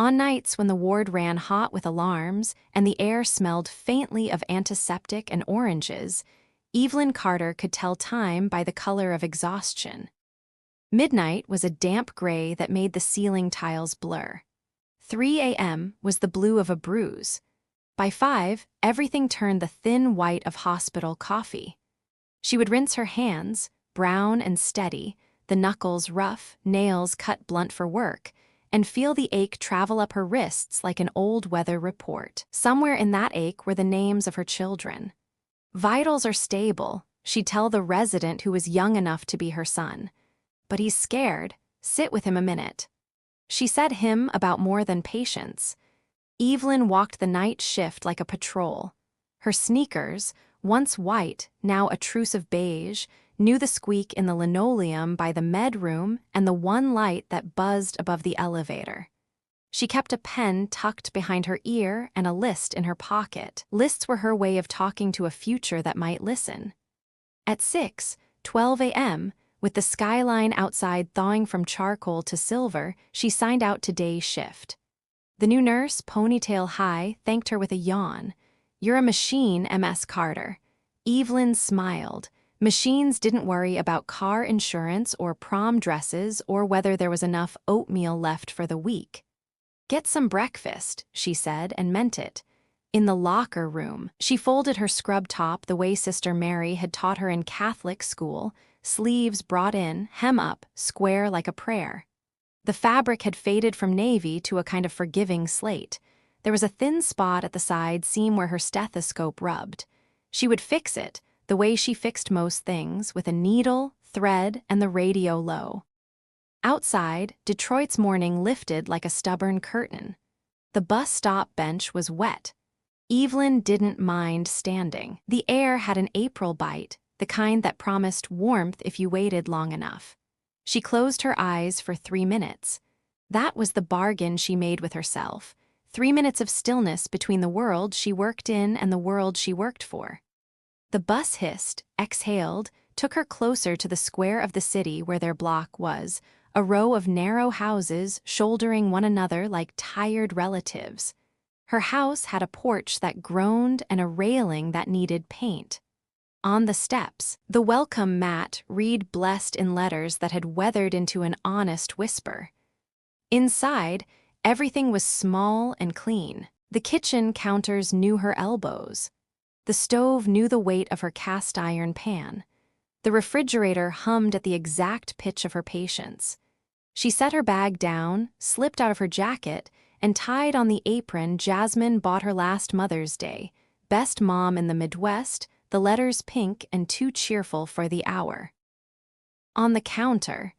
On nights when the ward ran hot with alarms and the air smelled faintly of antiseptic and oranges, Evelyn Carter could tell time by the color of exhaustion. Midnight was a damp gray that made the ceiling tiles blur. 3 a.m. was the blue of a bruise. By 5, everything turned the thin white of hospital coffee. She would rinse her hands, brown and steady, the knuckles rough, nails cut blunt for work, and feel the ache travel up her wrists like an old weather report. Somewhere in that ache were the names of her children. Vitals are stable, she'd tell the resident who was young enough to be her son. But he's scared. Sit with him a minute. She said him about more than patience. Evelyn walked the night shift like a patrol. Her sneakers, once white, now a truce of beige, knew the squeak in the linoleum by the med room and the one light that buzzed above the elevator. She kept a pen tucked behind her ear and a list in her pocket. Lists were her way of talking to a future that might listen. At 6:12 a.m., with the skyline outside thawing from charcoal to silver, she signed out to day shift. The new nurse, ponytail high, thanked her with a yawn. "You're a machine, Ms. Carter." Evelyn smiled. Machines didn't worry about car insurance or prom dresses or whether there was enough oatmeal left for the week. "Get some breakfast," she said, and meant it. In the locker room, she folded her scrub top the way Sister Mary had taught her in Catholic school, sleeves brought in, hem up, square like a prayer. The fabric had faded from navy to a kind of forgiving slate. There was a thin spot at the side seam where her stethoscope rubbed. She would fix it, the way she fixed most things, with a needle, thread, and the radio low. Outside, Detroit's morning lifted like a stubborn curtain. The bus stop bench was wet. Evelyn didn't mind standing. The air had an April bite, the kind that promised warmth if you waited long enough. She closed her eyes for 3 minutes. That was the bargain she made with herself. 3 minutes of stillness between the world she worked in and the world she worked for. The bus hissed, exhaled, took her closer to the square of the city where their block was, a row of narrow houses shouldering one another like tired relatives. Her house had a porch that groaned and a railing that needed paint. On the steps, the welcome mat read blessed in letters that had weathered into an honest whisper. Inside, everything was small and clean. The kitchen counters knew her elbows. The stove knew the weight of her cast iron pan. The refrigerator hummed at the exact pitch of her patience. She set her bag down, slipped out of her jacket, and tied on the apron Jasmine bought her last Mother's Day. Best mom in the Midwest, the letters pink and too cheerful for the hour. On the counter,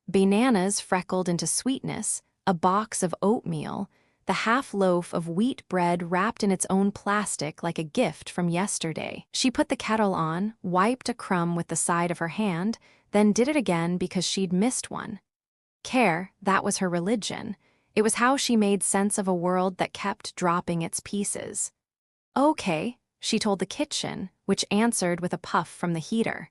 bananas freckled into sweetness, a box of oatmeal, the half loaf of wheat bread wrapped in its own plastic like a gift from yesterday. She put the kettle on, wiped a crumb with the side of her hand, then did it again because she'd missed one. Care, that was her religion. It was how she made sense of a world that kept dropping its pieces. "Okay," she told the kitchen, which answered with a puff from the heater.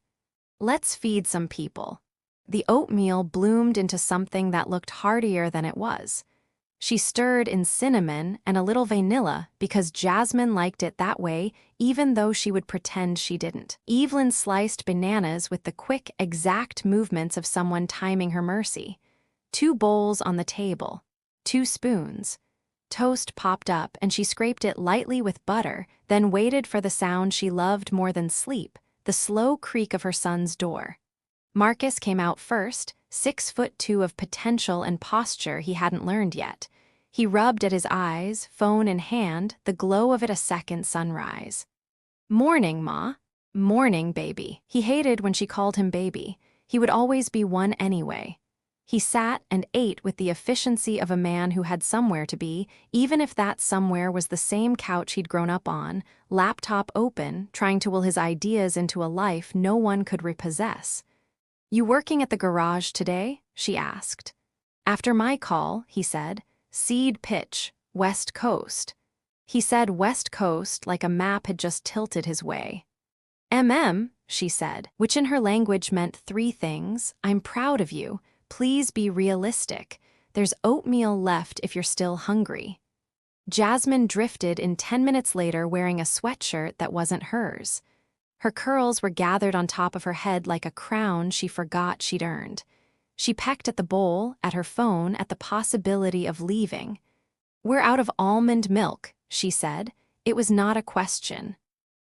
"Let's feed some people." The oatmeal bloomed into something that looked heartier than it was. She stirred in cinnamon and a little vanilla because Jasmine liked it that way, even though she would pretend she didn't. Evelyn sliced bananas with the quick, exact movements of someone timing her mercy. 2 bowls on the table. 2 spoons. Toast popped up and she scraped it lightly with butter, then waited for the sound she loved more than sleep, the slow creak of her son's door. Marcus came out first, 6'2" of potential and posture he hadn't learned yet. He rubbed at his eyes, phone in hand, the glow of it a second sunrise. "Morning, Ma." "Morning, baby." He hated when she called him baby. He would always be one anyway. He sat and ate with the efficiency of a man who had somewhere to be, even if that somewhere was the same couch he'd grown up on, laptop open, trying to will his ideas into a life no one could repossess. "You working at the garage today?" she asked. "After my call," he said. "Seed pitch, West Coast." He said West Coast like a map had just tilted his way. She said, which in her language meant 3 things. "I'm proud of you. Please be realistic." There's oatmeal left if you're still hungry." Jasmine drifted in 10 minutes later wearing a sweatshirt that wasn't hers. Her curls were gathered on top of her head like a crown she forgot she'd earned. She pecked at the bowl, at her phone, at the possibility of leaving. "We're out of almond milk," she said. It was not a question.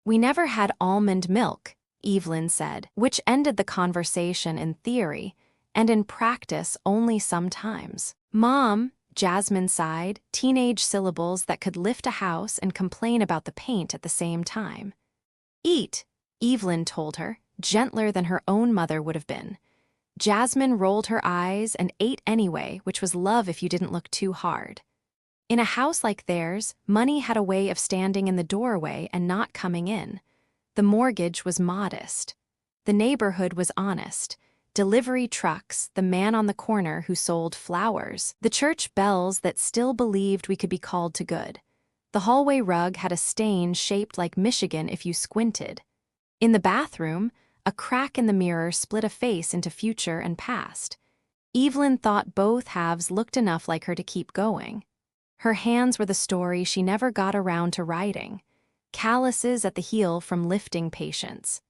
"We never had almond milk," Evelyn said, which ended the conversation in theory, and in practice only sometimes. "Mom," Jasmine sighed, teenage syllables that could lift a house and complain about the paint at the same time. "Eat," Evelyn told her, gentler than her own mother would have been. Jasmine rolled her eyes and ate anyway, which was love if you didn't look too hard. In a house like theirs, money had a way of standing in the doorway and not coming in. The mortgage was modest. The neighborhood was honest. Delivery trucks, the man on the corner who sold flowers, the church bells that still believed we could be called to good. The hallway rug had a stain shaped like Michigan if you squinted. In the bathroom, a crack in the mirror split a face into future and past. Evelyn thought both halves looked enough like her to keep going. Her hands were the story she never got around to writing. Calluses at the heel from lifting patients.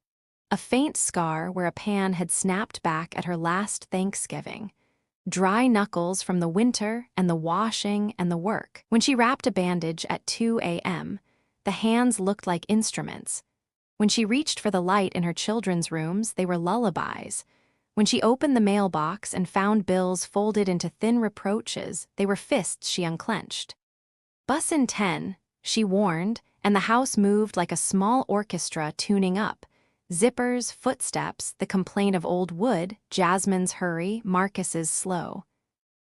A faint scar where a pan had snapped back at her last Thanksgiving. Dry knuckles from the winter and the washing and the work. When she wrapped a bandage at 2 a.m., the hands looked like instruments. When she reached for the light in her children's rooms, they were lullabies. When she opened the mailbox and found bills folded into thin reproaches, they were fists she unclenched. "Bus in 10, she warned, and the house moved like a small orchestra tuning up. Zippers, footsteps, the complaint of old wood, Jasmine's hurry, Marcus's slow.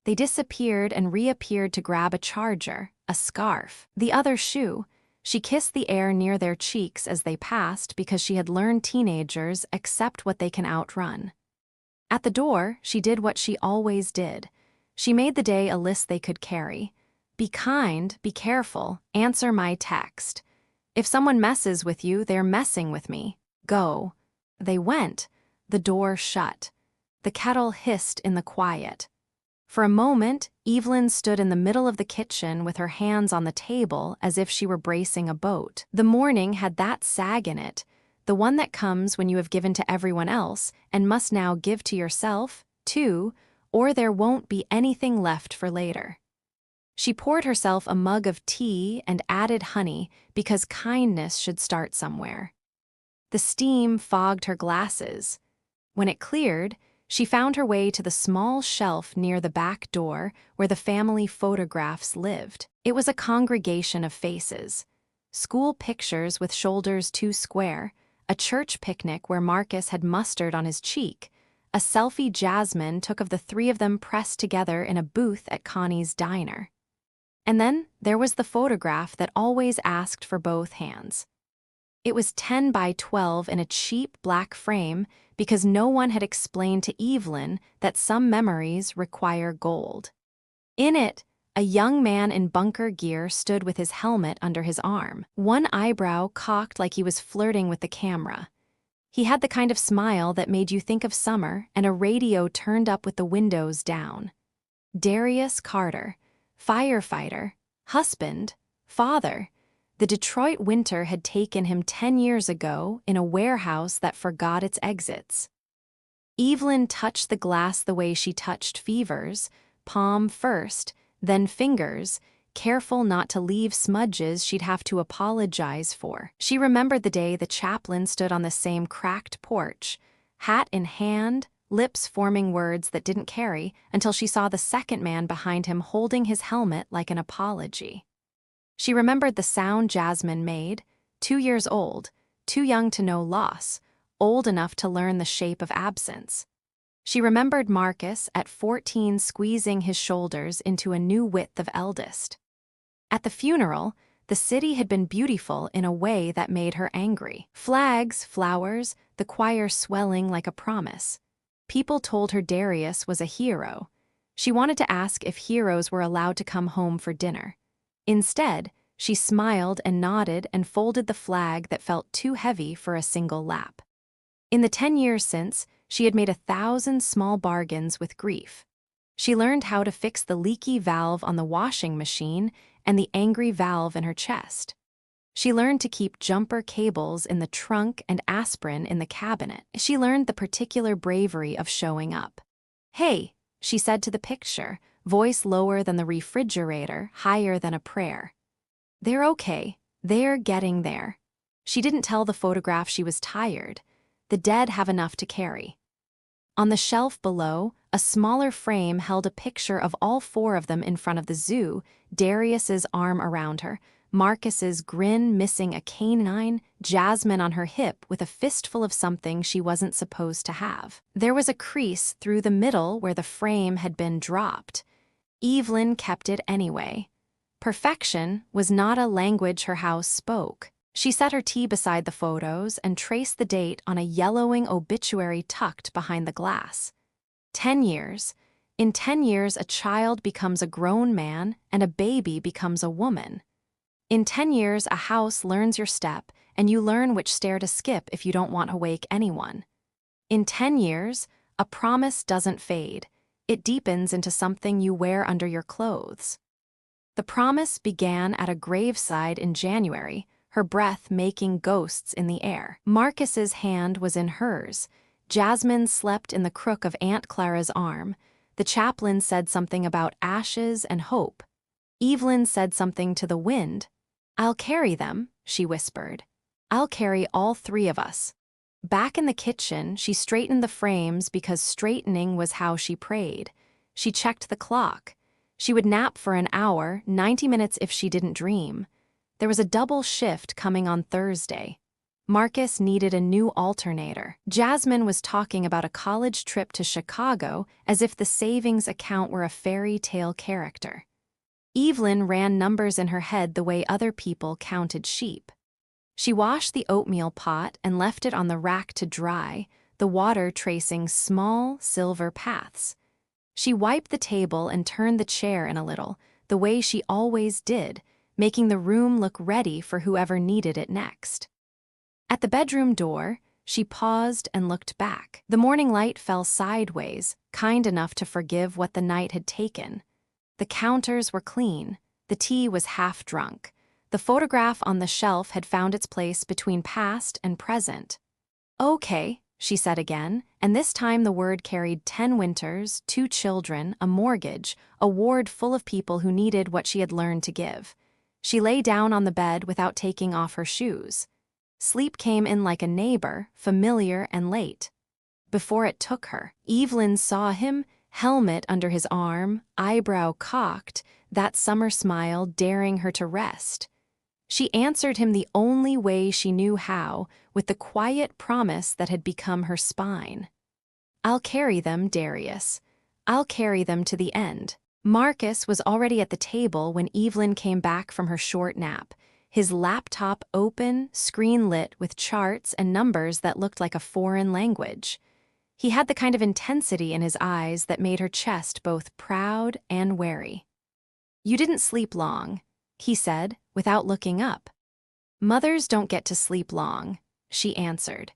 They disappeared and reappeared to grab a charger, a scarf, the other shoe. She kissed the air near their cheeks as they passed because she had learned teenagers accept what they can outrun. At the door, she did what she always did. She made the day a list they could carry. "Be kind, be careful, answer my text. If someone messes with you, they're messing with me. Go." They went. The door shut. The kettle hissed in the quiet. For a moment, Evelyn stood in the middle of the kitchen with her hands on the table as if she were bracing a boat. The morning had that sag in it, the one that comes when you have given to everyone else and must now give to yourself, too, or there won't be anything left for later. She poured herself a mug of tea and added honey because kindness should start somewhere. The steam fogged her glasses. When it cleared, she found her way to the small shelf near the back door where the family photographs lived. It was a congregation of faces. School pictures with shoulders too square, a church picnic where Marcus had mustard on his cheek, a selfie Jasmine took of the three of them pressed together in a booth at Connie's diner. And then there was the photograph that always asked for both hands. It was 10 by 12 in a cheap black frame because no one had explained to Evelyn that some memories require gold. In it, a young man in bunker gear stood with his helmet under his arm, one eyebrow cocked like he was flirting with the camera. He had the kind of smile that made you think of summer and a radio turned up with the windows down. Darius Carter, firefighter, husband, father. The Detroit winter had taken him 10 years ago in a warehouse that forgot its exits. Evelyn touched the glass the way she touched fevers, palm first, then fingers, careful not to leave smudges she'd have to apologize for. She remembered the day the chaplain stood on the same cracked porch, hat in hand, lips forming words that didn't carry, until she saw the second man behind him holding his helmet like an apology. She remembered the sound Jasmine made, 2 years old, too young to know loss, old enough to learn the shape of absence. She remembered Marcus at 14 squeezing his shoulders into a new width of eldest. At the funeral, the city had been beautiful in a way that made her angry. Flags, flowers, the choir swelling like a promise. People told her Darius was a hero. She wanted to ask if heroes were allowed to come home for dinner. Instead, she smiled and nodded and folded the flag that felt too heavy for a single lap. In the 10 years since, she had made 1,000 small bargains with grief. She learned how to fix the leaky valve on the washing machine and the angry valve in her chest. She learned to keep jumper cables in the trunk and aspirin in the cabinet. She learned the particular bravery of showing up. "Hey," she said to the picture, voice lower than the refrigerator, higher than a prayer. "They're okay. They're getting there." She didn't tell the photograph she was tired. The dead have enough to carry. On the shelf below, a smaller frame held a picture of all four of them in front of the zoo, Darius's arm around her, Marcus's grin missing a canine, Jasmine on her hip with a fistful of something she wasn't supposed to have. There was a crease through the middle where the frame had been dropped. Evelyn kept it anyway. Perfection was not a language her house spoke. She set her tea beside the photos and traced the date on a yellowing obituary tucked behind the glass. 10 years. In 10 years, a child becomes a grown man and a baby becomes a woman. In 10 years, a house learns your step and you learn which stair to skip if you don't want to wake anyone. In 10 years, a promise doesn't fade. It deepens into something you wear under your clothes. The promise began at a graveside in January, her breath making ghosts in the air. Marcus's hand was in hers. Jasmine slept in the crook of Aunt Clara's arm. The chaplain said something about ashes and hope. Evelyn said something to the wind. "I'll carry them," she whispered. "I'll carry all three of us." Back in the kitchen, she straightened the frames because straightening was how she prayed. She checked the clock. She would nap for an hour, 90 minutes if she didn't dream. There was a double shift coming on Thursday. Marcus needed a new alternator. Jasmine was talking about a college trip to Chicago as if the savings account were a fairy tale character. Evelyn ran numbers in her head the way other people counted sheep. She washed the oatmeal pot and left it on the rack to dry, the water tracing small, silver paths. She wiped the table and turned the chair in a little, the way she always did, making the room look ready for whoever needed it next. At the bedroom door, she paused and looked back. The morning light fell sideways, kind enough to forgive what the night had taken. The counters were clean. The tea was half drunk. The photograph on the shelf had found its place between past and present. "Okay," she said again, and this time the word carried 10 winters, 2 children, a mortgage, a ward full of people who needed what she had learned to give. She lay down on the bed without taking off her shoes. Sleep came in like a neighbor, familiar and late. Before it took her, Evelyn saw him, helmet under his arm, eyebrow cocked, that summer smile daring her to rest. She answered him the only way she knew how, with the quiet promise that had become her spine. "I'll carry them, Darius. I'll carry them to the end." Marcus was already at the table when Evelyn came back from her short nap, his laptop open, screen lit with charts and numbers that looked like a foreign language. He had the kind of intensity in his eyes that made her chest both proud and wary. "You didn't sleep long," he said, without looking up. "Mothers don't get to sleep long," she answered.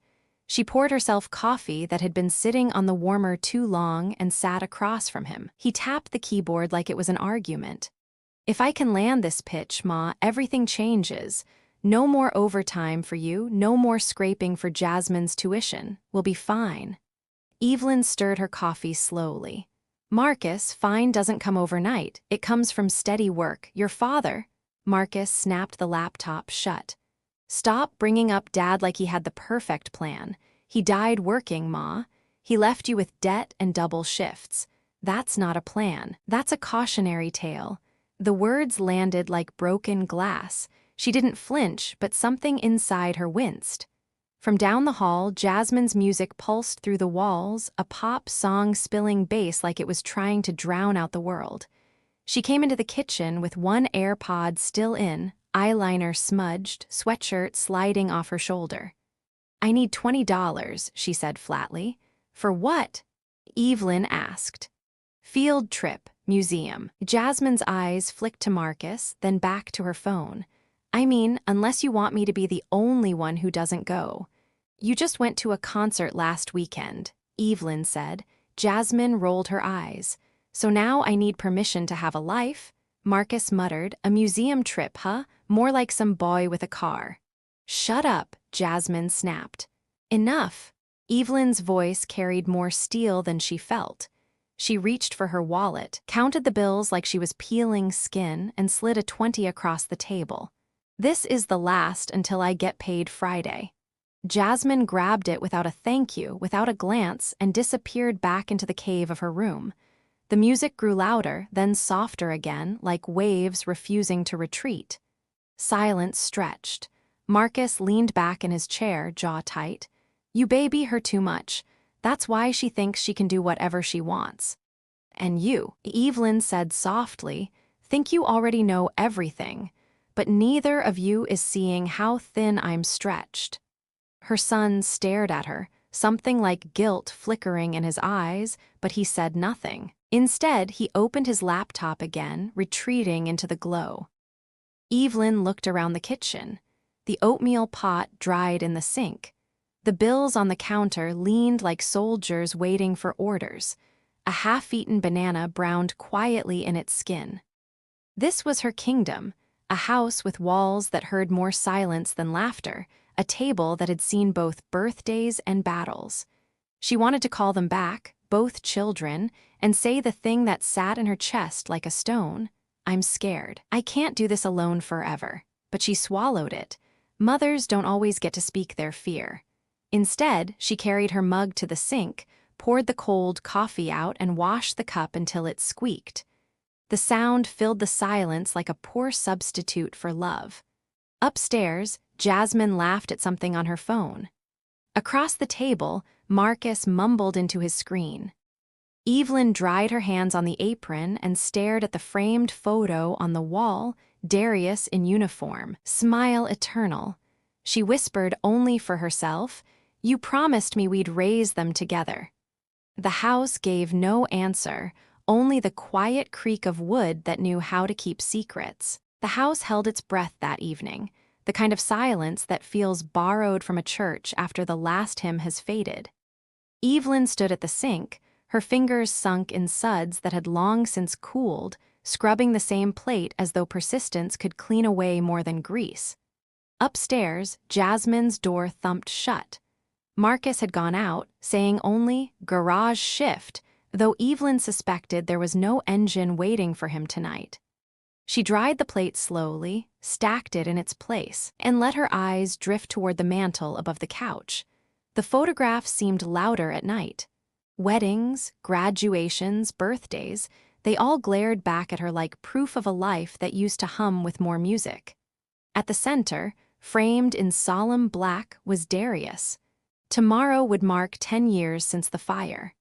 She poured herself coffee that had been sitting on the warmer too long and sat across from him. He tapped the keyboard like it was an argument. "If I can land this pitch, Ma, everything changes. No more overtime for you, no more scraping for Jasmine's tuition. We'll be fine." Evelyn stirred her coffee slowly. "Marcus, fine doesn't come overnight. It comes from steady work. Your father—" Marcus snapped the laptop shut. "Stop bringing up Dad like he had the perfect plan. He died working, Ma. He left you with debt and double shifts. That's not a plan. That's a cautionary tale." The words landed like broken glass. She didn't flinch, but something inside her winced. From down the hall, Jasmine's music pulsed through the walls, a pop song spilling bass like it was trying to drown out the world. She came into the kitchen with one AirPod still in, eyeliner smudged, sweatshirt sliding off her shoulder. "I need $20, she said flatly. "For what?" Evelyn asked. "Field trip, museum." Jasmine's eyes flicked to Marcus, then back to her phone. "I mean, unless you want me to be the only one who doesn't go." "You just went to a concert last weekend," Evelyn said. Jasmine rolled her eyes. "So now I need permission to have a life?" Marcus muttered. "A museum trip, huh? More like some boy with a car." "Shut up," Jasmine snapped. "Enough." Evelyn's voice carried more steel than she felt. She reached for her wallet, counted the bills like she was peeling skin, and slid a 20 across the table. "This is the last until I get paid Friday." Jasmine grabbed it without a thank you, without a glance, and disappeared back into the cave of her room. The music grew louder, then softer again, like waves refusing to retreat. Silence stretched. Marcus leaned back in his chair, jaw tight. "You baby her too much. That's why she thinks she can do whatever she wants." "And you," Evelyn said softly, "think you already know everything, but neither of you is seeing how thin I'm stretched." Her son stared at her, something like guilt flickering in his eyes, but he said nothing. Instead, he opened his laptop again, retreating into the glow. Evelyn looked around the kitchen. The oatmeal pot dried in the sink. The bills on the counter leaned like soldiers waiting for orders. A half-eaten banana browned quietly in its skin. This was her kingdom, a house with walls that heard more silence than laughter, a table that had seen both birthdays and battles. She wanted to call them back, both children, and say the thing that sat in her chest like a stone. "I'm scared. I can't do this alone forever." But she swallowed it. Mothers don't always get to speak their fear. Instead, she carried her mug to the sink, poured the cold coffee out, and washed the cup until it squeaked. The sound filled the silence like a poor substitute for love. Upstairs, Jasmine laughed at something on her phone. Across the table, Marcus mumbled into his screen. Evelyn dried her hands on the apron and stared at the framed photo on the wall, Darius in uniform, smile eternal. She whispered only for herself, "You promised me we'd raise them together." The house gave no answer, only the quiet creak of wood that knew how to keep secrets. The house held its breath that evening, the kind of silence that feels borrowed from a church after the last hymn has faded. Evelyn stood at the sink, her fingers sunk in suds that had long since cooled, scrubbing the same plate as though persistence could clean away more than grease. Upstairs, Jasmine's door thumped shut. Marcus had gone out, saying only, "Garage shift," though Evelyn suspected there was no engine waiting for him tonight. She dried the plate slowly, stacked it in its place, and let her eyes drift toward the mantel above the couch. The photographs seemed louder at night. Weddings, graduations, birthdays, they all glared back at her like proof of a life that used to hum with more music. At the center, framed in solemn black, was Darius. Tomorrow would mark 10 years since the fire.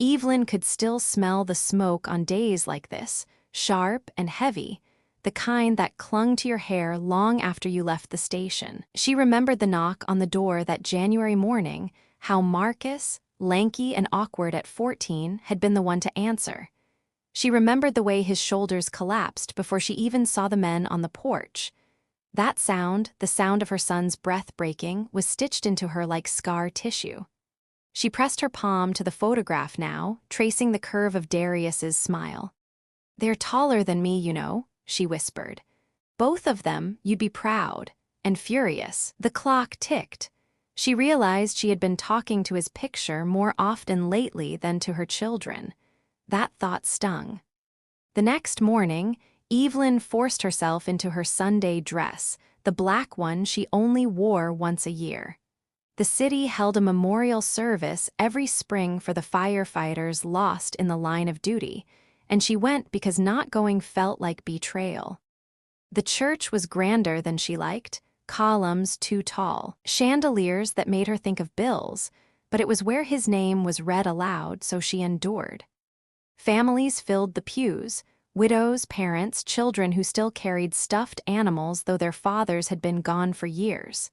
Evelyn could still smell the smoke on days like this, sharp and heavy, the kind that clung to your hair long after you left the station. She remembered the knock on the door that January morning, how Marcus, lanky and awkward at 14, had been the one to answer. She remembered the way his shoulders collapsed before she even saw the men on the porch. That sound, the sound of her son's breath breaking, was stitched into her like scar tissue. She pressed her palm to the photograph now, tracing the curve of Darius's smile. "They're taller than me, you know," she whispered. "Both of them, you'd be proud and furious." The clock ticked. She realized she had been talking to his picture more often lately than to her children. That thought stung. The next morning, Evelyn forced herself into her Sunday dress, the black one she only wore once a year. The city held a memorial service every spring for the firefighters lost in the line of duty, and she went because not going felt like betrayal. The church was grander than she liked, columns too tall, chandeliers that made her think of Bill's, but it was where his name was read aloud, so she endured. Families filled the pews, widows, parents, children who still carried stuffed animals though their fathers had been gone for years.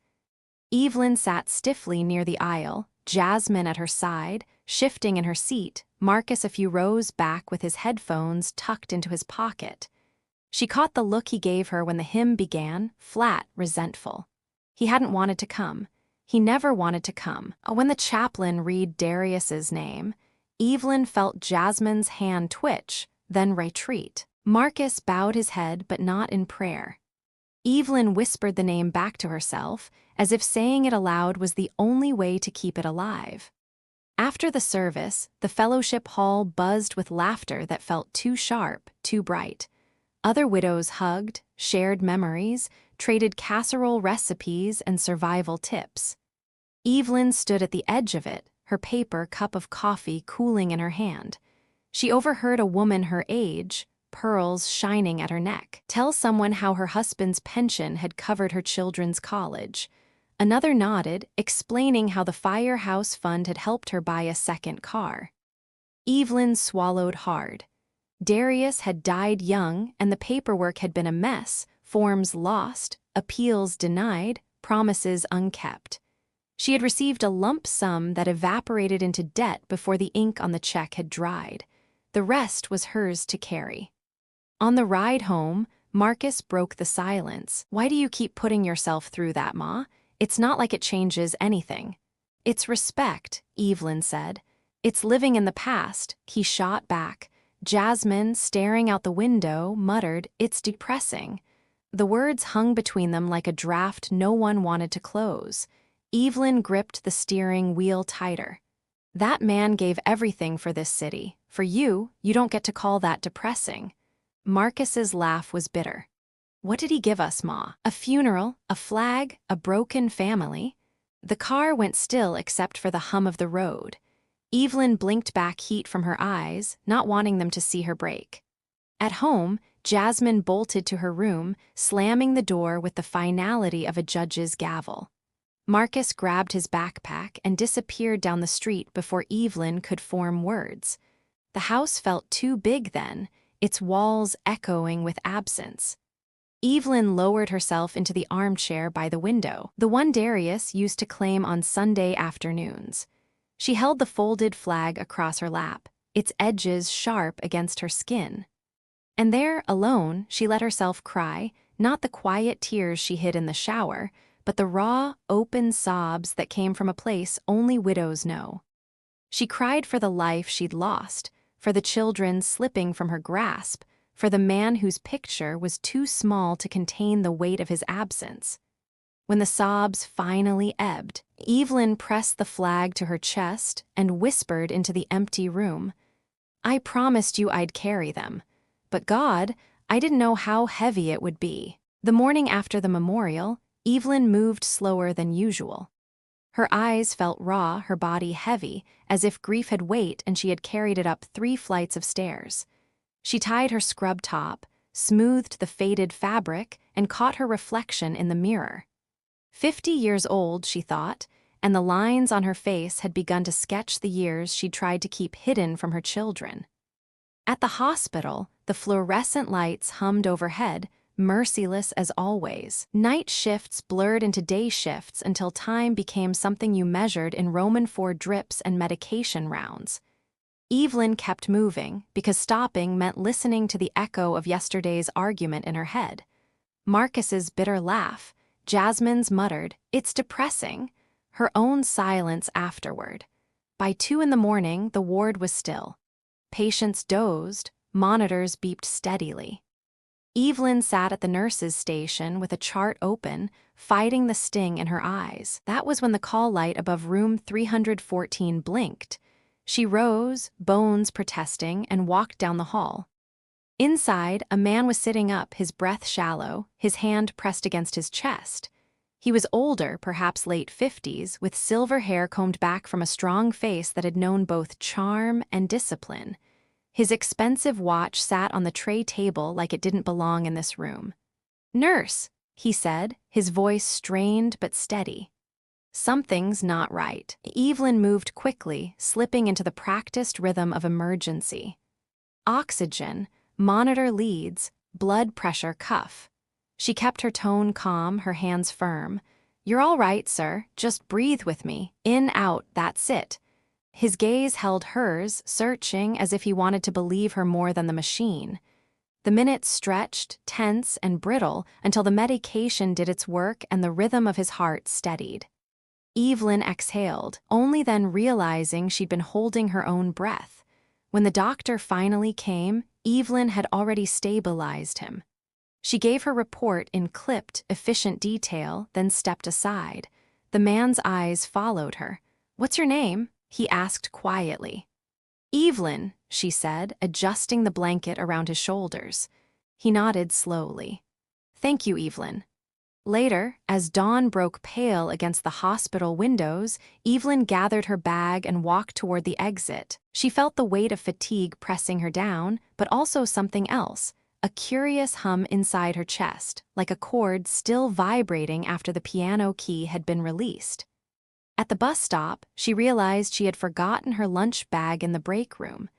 Evelyn sat stiffly near the aisle, Jasmine at her side, shifting in her seat, Marcus a few rows back with his headphones tucked into his pocket. She caught the look he gave her when the hymn began, flat, resentful. He hadn't wanted to come. He never wanted to come. When the chaplain read Darius's name, Evelyn felt Jasmine's hand twitch, then retreat. Marcus bowed his head, but not in prayer. Evelyn whispered the name back to herself, as if saying it aloud was the only way to keep it alive. After the service, the fellowship hall buzzed with laughter that felt too sharp, too bright. Other widows hugged, shared memories, traded casserole recipes and survival tips. Evelyn stood at the edge of it, her paper cup of coffee cooling in her hand. She overheard a woman her age, pearls shining at her neck, tell someone how her husband's pension had covered her children's college. Another nodded, explaining how the firehouse fund had helped her buy a second car. Evelyn swallowed hard. Darius had died young, and the paperwork had been a mess, forms lost, appeals denied, promises unkept. She had received a lump sum that evaporated into debt before the ink on the check had dried. The rest was hers to carry. On the ride home, Marcus broke the silence. "Why do you keep putting yourself through that, Ma? It's not like it changes anything." "It's respect," Evelyn said. "It's living in the past," he shot back. Jasmine, staring out the window, muttered, "It's depressing." The words hung between them like a draft no one wanted to close. Evelyn gripped the steering wheel tighter. "That man gave everything for this city. For you, you don't get to call that depressing." Marcus's laugh was bitter. "What did he give us, Ma? A funeral, a flag, a broken family?" The car went still except for the hum of the road. Evelyn blinked back heat from her eyes, not wanting them to see her break. At home, Jasmine bolted to her room, slamming the door with the finality of a judge's gavel. Marcus grabbed his backpack and disappeared down the street before Evelyn could form words. The house felt too big then, its walls echoing with absence. Evelyn lowered herself into the armchair by the window, the one Darius used to claim on Sunday afternoons. She held the folded flag across her lap, its edges sharp against her skin. And there, alone, she let herself cry, not the quiet tears she hid in the shower, but the raw, open sobs that came from a place only widows know. She cried for the life she'd lost, for the children slipping from her grasp, for the man whose picture was too small to contain the weight of his absence. When the sobs finally ebbed, Evelyn pressed the flag to her chest and whispered into the empty room, "I promised you I'd carry them. But God, I didn't know how heavy it would be." The morning after the memorial, Evelyn moved slower than usual. Her eyes felt raw, her body heavy, as if grief had weight and she had carried it up 3 flights of stairs. She tied her scrub top, smoothed the faded fabric, and caught her reflection in the mirror. 50 years old, she thought, and the lines on her face had begun to sketch the years she'd tried to keep hidden from her children. At the hospital, the fluorescent lights hummed overhead, merciless as always. Night shifts blurred into day shifts until time became something you measured in Roman IV drips and medication rounds. Evelyn kept moving, because stopping meant listening to the echo of yesterday's argument in her head. Marcus's bitter laugh, Jasmine's muttered, "It's depressing," her own silence afterward. By 2 in the morning, the ward was still. Patients dozed, monitors beeped steadily. Evelyn sat at the nurse's station with a chart open, fighting the sting in her eyes. That was when the call light above room 314 blinked. She rose, bones protesting, and walked down the hall. Inside, a man was sitting up, his breath shallow, his hand pressed against his chest. He was older, perhaps late 50s, with silver hair combed back from a strong face that had known both charm and discipline. His expensive watch sat on the tray table like it didn't belong in this room. "Nurse," he said, his voice strained but steady. Something's not right. Evelyn moved quickly, slipping into the practiced rhythm of emergency. Oxygen, monitor leads, blood pressure cuff. She kept her tone calm, her hands firm. "You're all right, sir. Just breathe with me. In, out, that's it." His gaze held hers, searching as if he wanted to believe her more than the machine. The minutes stretched, tense and brittle, until the medication did its work and the rhythm of his heart steadied. Evelyn exhaled, only then realizing she'd been holding her own breath. When the doctor finally came, Evelyn had already stabilized him. She gave her report in clipped, efficient detail, then stepped aside. The man's eyes followed her. "What's your name?" he asked quietly. "Evelyn," she said, adjusting the blanket around his shoulders. He nodded slowly. "Thank you, Evelyn." Later, as dawn broke pale against the hospital windows, Evelyn gathered her bag and walked toward the exit. She felt the weight of fatigue pressing her down, but also something else, a curious hum inside her chest, like a chord still vibrating after the piano key had been released. At the bus stop, she realized she had forgotten her lunch bag in the break room.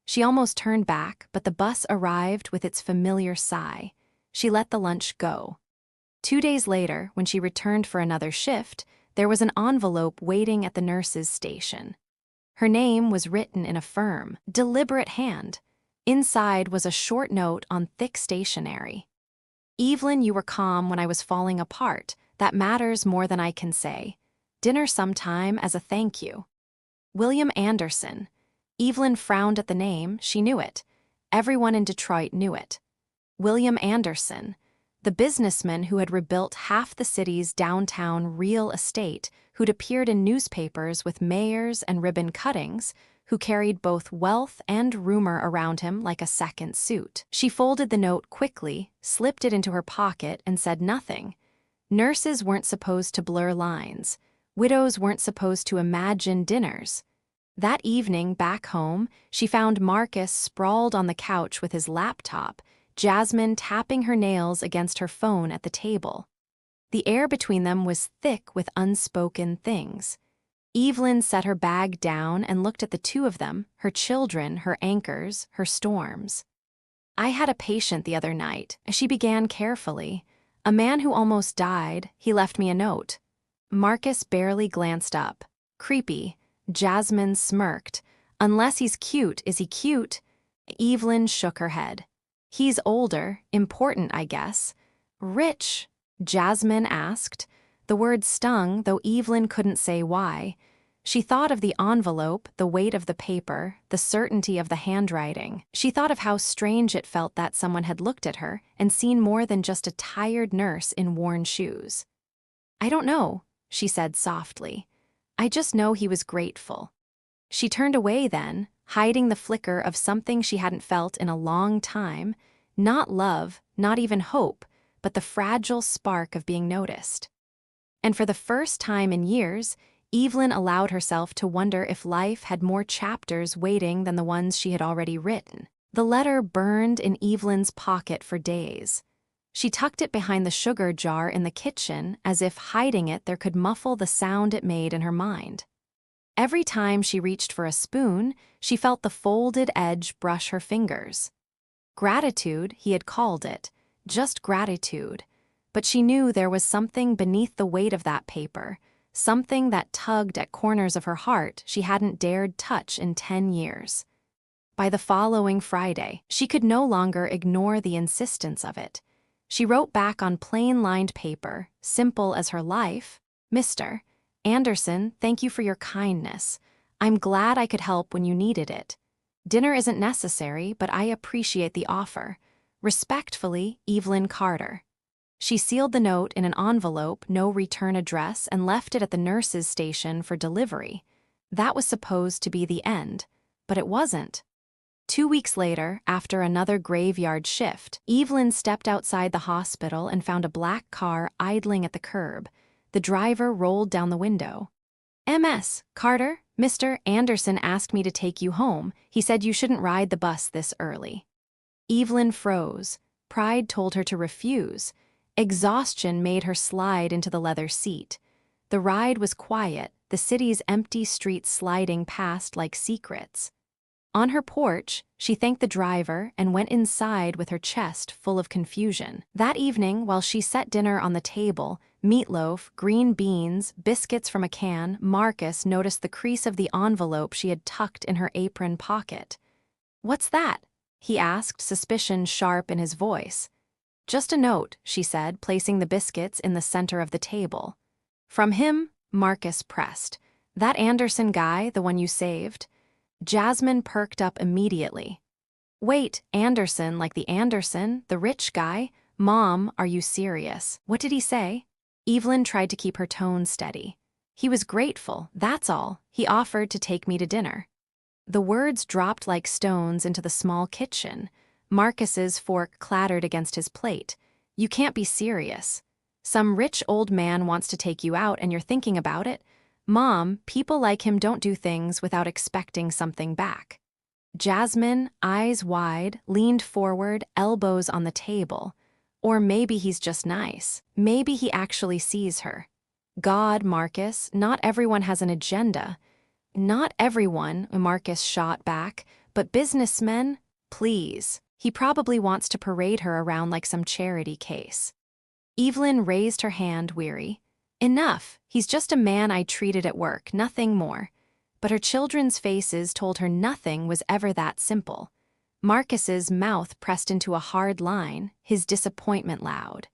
She almost turned back, but the bus arrived with its familiar sigh. She let the lunch go. 2 days later, when she returned for another shift, there was an envelope waiting at the nurse's station. Her name was written in a firm, deliberate hand. Inside was a short note on thick stationery. "Evelyn, you were calm when I was falling apart. That matters more than I can say. Dinner sometime as a thank you. William Anderson." Evelyn frowned at the name. She knew it. Everyone in Detroit knew it. William Anderson, the businessman who had rebuilt half the city's downtown real estate, who'd appeared in newspapers with mayors and ribbon cuttings, who carried both wealth and rumor around him like a second suit. She folded the note quickly, slipped it into her pocket, and said nothing. Nurses weren't supposed to blur lines. Widows weren't supposed to imagine dinners. That evening, back home, she found Marcus sprawled on the couch with his laptop, Jasmine tapping her nails against her phone at the table. The air between them was thick with unspoken things. Evelyn set her bag down and looked at the two of them, her children, her anchors, her storms. "I had a patient the other night," she began carefully. "A man who almost died. He left me a note." Marcus barely glanced up. "Creepy." Jasmine smirked. "Unless he's cute, is he cute?" Evelyn shook her head. "He's older, important, I guess." "Rich?" Jasmine asked. The word stung, though Evelyn couldn't say why. She thought of the envelope, the weight of the paper, the certainty of the handwriting. She thought of how strange it felt that someone had looked at her and seen more than just a tired nurse in worn shoes. "I don't know," she said softly. "I just know he was grateful." She turned away then, hiding the flicker of something she hadn't felt in a long time, not love, not even hope, but the fragile spark of being noticed. And for the first time in years, Evelyn allowed herself to wonder if life had more chapters waiting than the ones she had already written. The letter burned in Evelyn's pocket for days. She tucked it behind the sugar jar in the kitchen, as if hiding it there could muffle the sound it made in her mind. Every time she reached for a spoon, she felt the folded edge brush her fingers. Gratitude, he had called it, just gratitude. But she knew there was something beneath the weight of that paper, something that tugged at corners of her heart she hadn't dared touch in 10 years. By the following Friday, she could no longer ignore the insistence of it. She wrote back on plain-lined paper, simple as her life, "Mr. Anderson, thank you for your kindness. I'm glad I could help when you needed it. Dinner isn't necessary, but I appreciate the offer. Respectfully, Evelyn Carter." She sealed the note in an envelope, no return address, and left it at the nurse's station for delivery. That was supposed to be the end, but it wasn't. 2 weeks later, after another graveyard shift, Evelyn stepped outside the hospital and found a black car idling at the curb. The driver rolled down the window. "Ms. Carter, Mr. Anderson asked me to take you home. He said you shouldn't ride the bus this early." Evelyn froze. Pride told her to refuse. Exhaustion made her slide into the leather seat. The ride was quiet, the city's empty streets sliding past like secrets. On her porch, she thanked the driver and went inside with her chest full of confusion. That evening, while she set dinner on the table, meatloaf, green beans, biscuits from a can, Marcus noticed the crease of the envelope she had tucked in her apron pocket. "What's that?" he asked, suspicion sharp in his voice. "Just a note," she said, placing the biscuits in the center of the table. "From him, Marcus pressed. That Anderson guy, the one you saved? Jasmine perked up immediately. Wait, Anderson like the Anderson, the rich guy? Mom, are you serious? What did he say? Evelyn tried to keep her tone steady. He was grateful, that's all. He offered to take me to dinner. The words dropped like stones into the small kitchen. Marcus's fork clattered against his plate. You can't be serious. Some rich old man wants to take you out and you're thinking about it? Mom, people like him don't do things without expecting something back. Jasmine, eyes wide, leaned forward, elbows on the table. Or maybe he's just nice. Maybe he actually sees her. God, Marcus, not everyone has an agenda. Not everyone, Marcus shot back, but businessmen, please. He probably wants to parade her around like some charity case. Evelyn raised her hand, weary. Enough, he's just a man I treated at work, nothing more. But her children's faces told her nothing was ever that simple. Marcus's mouth pressed into a hard line, his disappointment loud.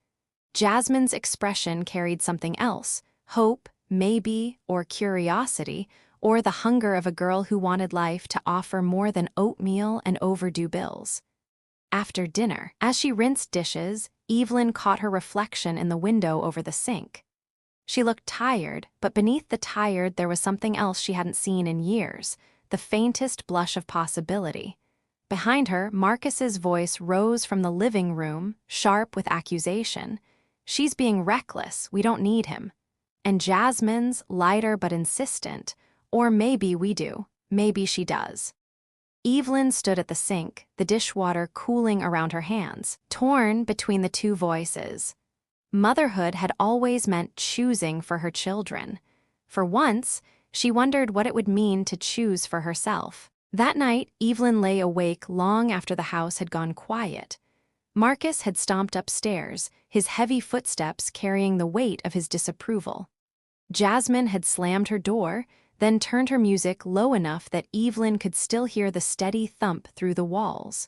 Jasmine's expression carried something else, hope, maybe, or curiosity, or the hunger of a girl who wanted life to offer more than oatmeal and overdue bills. After dinner, as she rinsed dishes, Evelyn caught her reflection in the window over the sink. She looked tired, but beneath the tired there was something else she hadn't seen in years, the faintest blush of possibility. Behind her, Marcus's voice rose from the living room, sharp with accusation. She's being reckless, we don't need him. And Jasmine's, lighter but insistent, or maybe we do, maybe she does. Evelyn stood at the sink, the dishwater cooling around her hands, torn between the two voices. Motherhood had always meant choosing for her children. For once, she wondered what it would mean to choose for herself. That night, Evelyn lay awake long after the house had gone quiet. Marcus had stomped upstairs, his heavy footsteps carrying the weight of his disapproval. Jasmine had slammed her door, then turned her music low enough that Evelyn could still hear the steady thump through the walls.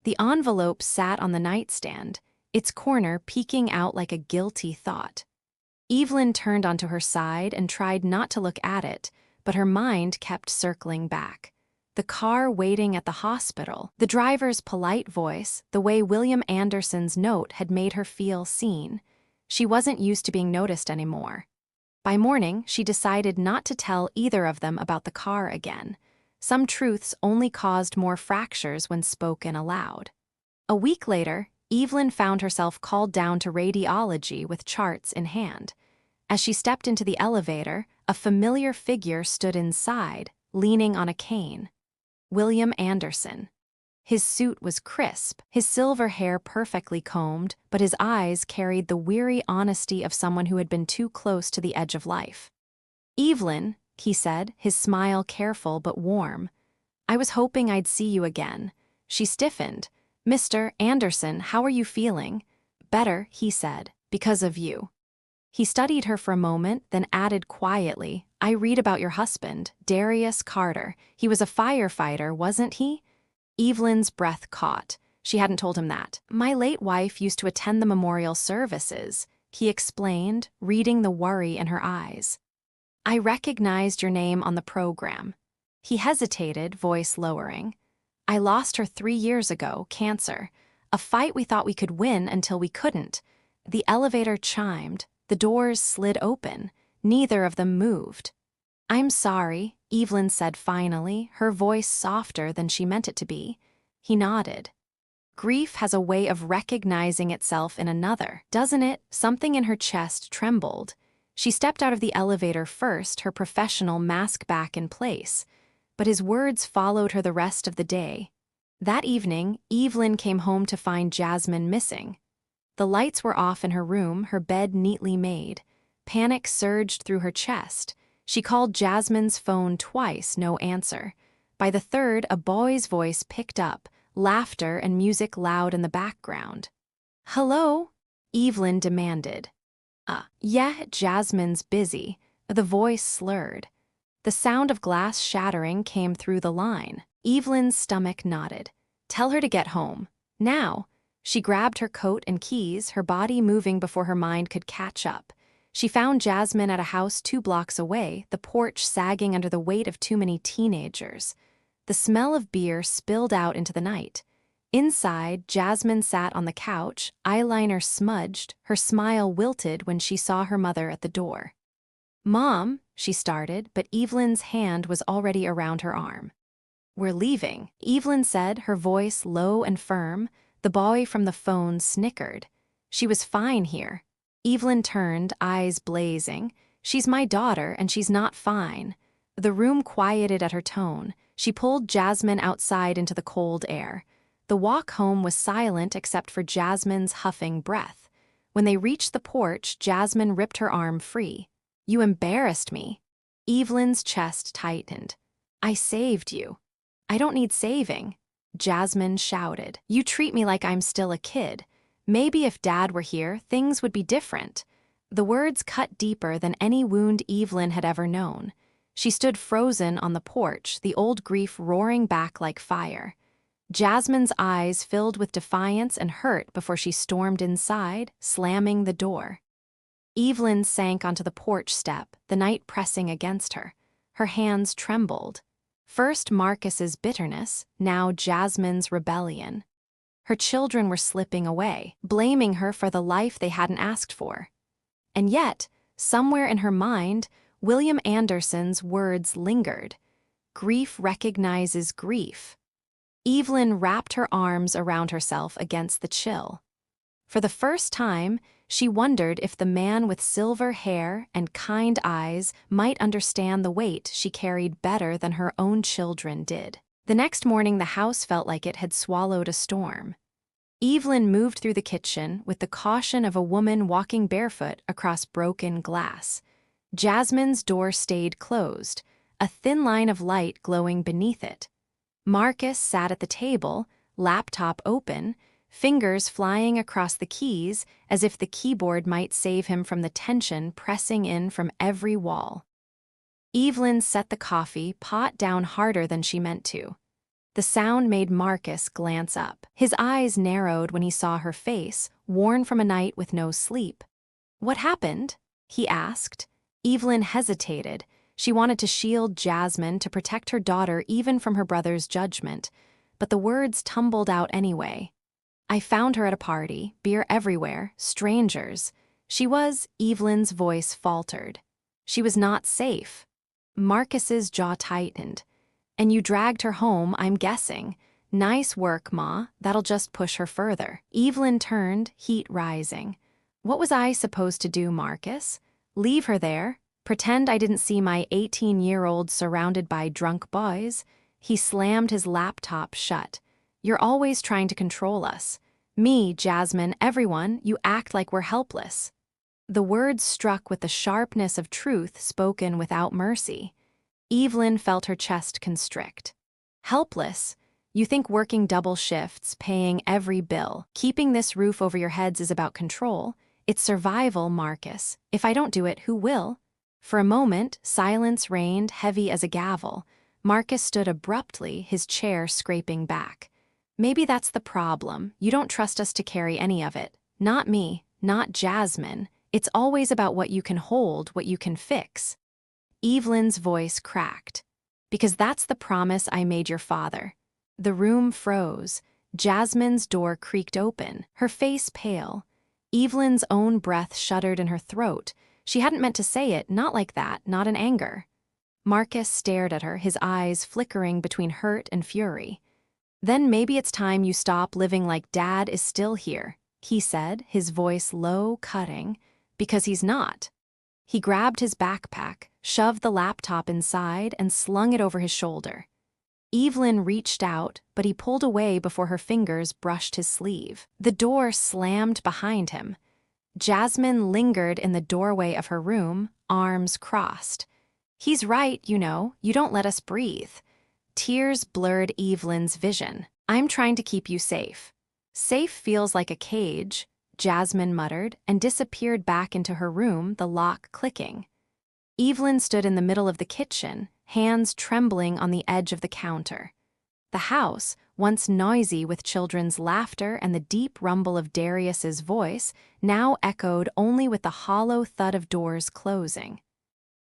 The envelope sat on the nightstand, its corner peeking out like a guilty thought. Evelyn turned onto her side and tried not to look at it, but her mind kept circling back. The car waiting at the hospital, the driver's polite voice, the way William Anderson's note had made her feel seen. She wasn't used to being noticed anymore. By morning, she decided not to tell either of them about the car again. Some truths only caused more fractures when spoken aloud. A week later, Evelyn found herself called down to radiology with charts in hand. As she stepped into the elevator, a familiar figure stood inside, leaning on a cane. William Anderson. His suit was crisp, his silver hair perfectly combed, but his eyes carried the weary honesty of someone who had been too close to the edge of life. "Evelyn," he said, his smile careful but warm. "I was hoping I'd see you again." She stiffened. "Mr. Anderson, how are you feeling?" "Better," he said, "because of you." He studied her for a moment, then added quietly, "I read about your husband, Darius Carter. He was a firefighter, wasn't he?" Evelyn's breath caught. She hadn't told him that. "My late wife used to attend the memorial services," he explained, reading the worry in her eyes. "I recognized your name on the program." He hesitated, voice lowering. "I lost her 3 years ago, cancer. A fight we thought we could win until we couldn't." The elevator chimed. The doors slid open. Neither of them moved. "I'm sorry," Evelyn said finally, her voice softer than she meant it to be. He nodded. "Grief has a way of recognizing itself in another, doesn't it?" Something in her chest trembled. She stepped out of the elevator first, her professional mask back in place. But his words followed her the rest of the day. That evening, Evelyn came home to find Jasmine missing. The lights were off in her room, her bed neatly made. Panic surged through her chest. She called Jasmine's phone twice, no answer. By the third, a boy's voice picked up, laughter and music loud in the background. "Hello?" Evelyn demanded. Yeah, Jasmine's busy." The voice slurred. The sound of glass shattering came through the line. Evelyn's stomach knotted. "Tell her to get home. Now." She grabbed her coat and keys, her body moving before her mind could catch up. She found Jasmine at a house 2 blocks away, the porch sagging under the weight of too many teenagers. The smell of beer spilled out into the night. Inside, Jasmine sat on the couch, eyeliner smudged, her smile wilted when she saw her mother at the door. "Mom," she started, but Evelyn's hand was already around her arm. "We're leaving," Evelyn said, her voice low and firm. The boy from the phone snickered. She was fine here. Evelyn turned, eyes blazing. "She's my daughter, and she's not fine." The room quieted at her tone. She pulled Jasmine outside into the cold air. The walk home was silent except for Jasmine's huffing breath. When they reached the porch, Jasmine ripped her arm free. "You embarrassed me." Evelyn's chest tightened. "I saved you." "I don't need saving," Jasmine shouted. "You treat me like I'm still a kid. Maybe if Dad were here, things would be different." The words cut deeper than any wound Evelyn had ever known. She stood frozen on the porch, the old grief roaring back like fire. Jasmine's eyes filled with defiance and hurt before she stormed inside, slamming the door. Evelyn sank onto the porch step, the night pressing against her. Her hands trembled. First Marcus's bitterness, now Jasmine's rebellion. Her children were slipping away, blaming her for the life they hadn't asked for. And yet, somewhere in her mind, William Anderson's words lingered. Grief recognizes grief. Evelyn wrapped her arms around herself against the chill. For the first time, she wondered if the man with silver hair and kind eyes might understand the weight she carried better than her own children did. The next morning, the house felt like it had swallowed a storm. Evelyn moved through the kitchen with the caution of a woman walking barefoot across broken glass. Jasmine's door stayed closed, a thin line of light glowing beneath it. Marcus sat at the table, laptop open, fingers flying across the keys as if the keyboard might save him from the tension pressing in from every wall. Evelyn set the coffee pot down harder than she meant to. The sound made Marcus glance up. His eyes narrowed when he saw her face, worn from a night with no sleep. "What happened?" he asked. Evelyn hesitated. She wanted to shield Jasmine, to protect her daughter even from her brother's judgment, but the words tumbled out anyway. "I found her at a party, beer everywhere, strangers." She was, Evelyn's voice faltered. She was not safe. Marcus's jaw tightened. "And you dragged her home, I'm guessing. Nice work, Ma, that'll just push her further." Evelyn turned, heat rising. "What was I supposed to do, Marcus? Leave her there? Pretend I didn't see my 18-year-old surrounded by drunk boys?" He slammed his laptop shut. "You're always trying to control us. Me, Jasmine, everyone, you act like we're helpless." The words struck with the sharpness of truth spoken without mercy. Evelyn felt her chest constrict. "Helpless? You think working double shifts, paying every bill, keeping this roof over your heads is about control? It's survival, Marcus. If I don't do it, who will?" For a moment, silence reigned, heavy as a gavel. Marcus stood abruptly, his chair scraping back. "Maybe that's the problem. You don't trust us to carry any of it. Not me, not Jasmine. It's always about what you can hold, what you can fix." Evelyn's voice cracked. "Because that's the promise I made your father." The room froze. Jasmine's door creaked open, her face pale. Evelyn's own breath shuddered in her throat. She hadn't meant to say it, not like that, not in anger. Marcus stared at her, his eyes flickering between hurt and fury. "Then maybe it's time you stop living like Dad is still here," he said, his voice low, cutting. "Because he's not." He grabbed his backpack, shoved the laptop inside, and slung it over his shoulder. Evelyn reached out, but he pulled away before her fingers brushed his sleeve. The door slammed behind him. Jasmine lingered in the doorway of her room, arms crossed. "He's right, you know, you don't let us breathe." Tears blurred Evelyn's vision. "I'm trying to keep you safe." "Safe feels like a cage," Jasmine muttered, and disappeared back into her room, the lock clicking. Evelyn stood in the middle of the kitchen, hands trembling on the edge of the counter. The house, once noisy with children's laughter and the deep rumble of Darius's voice, now echoed only with the hollow thud of doors closing.